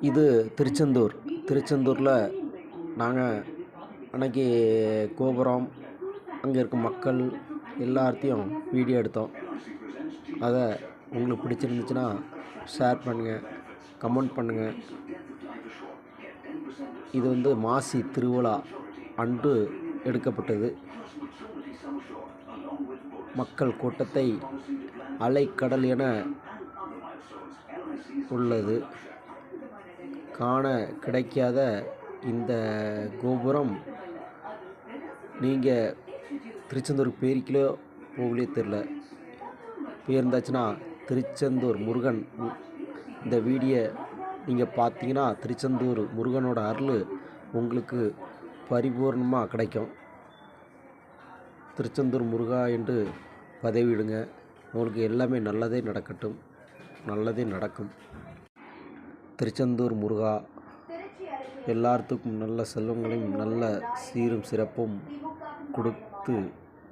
இது திருச்செந்தூரில் நாங்கள் அன்னைக்கு கோபுரம் அங்கே இருக்க மக்கள் எல்லாத்தையும் வீடியோ எடுத்தோம். அதை உங்களுக்கு பிடிச்சிருந்துச்சுன்னா ஷேர் பண்ணுங்கள், கமெண்ட் பண்ணுங்கள். இது மாசி திருவிழா அன்று எடுக்கப்பட்டது. மக்கள் கூட்டத்தை அலைக்கடல் என உள்ளது. காண கிடைக்காத இந்த கோபுரம் நீங்கள் திருச்செந்தூருக்கு போயிருக்கீங்களோ போகலையோ தெரில. போயிருந்தாச்சுன்னா திருச்செந்தூர் முருகன் இந்த வீடியோ நீங்கள் பார்த்தீங்கன்னா திருச்செந்தூர் முருகனோட அருள் உங்களுக்கு பரிபூர்ணமாக கிடைக்கும். திருச்செந்தூர் முருகா என்று பதவியிடுங்க. உங்களுக்கு எல்லாமே நல்லதே நடக்கட்டும், நல்லதே நடக்கும். திருச்செந்தூர் முருகா எல்லாத்துக்கும் நல்ல செல்வங்களையும் நல்ல சீரும் சிறப்பும் கொடுத்து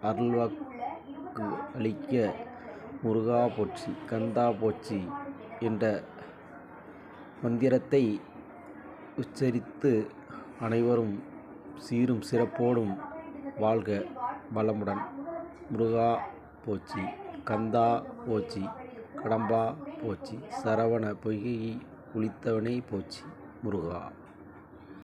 அருள்வாக்கு அளிக்க முருகா போற்றி, கந்தா போற்றி என்ற மந்திரத்தை உச்சரித்து அனைவரும் சீரும் சிறப்போடும் வாழ்க வளமுடன். முருகா போற்றி, கந்தா போற்றி, கடம்பா போற்றி, சரவண பொய்கையை குளித்தவனே போற்றி. முருகா.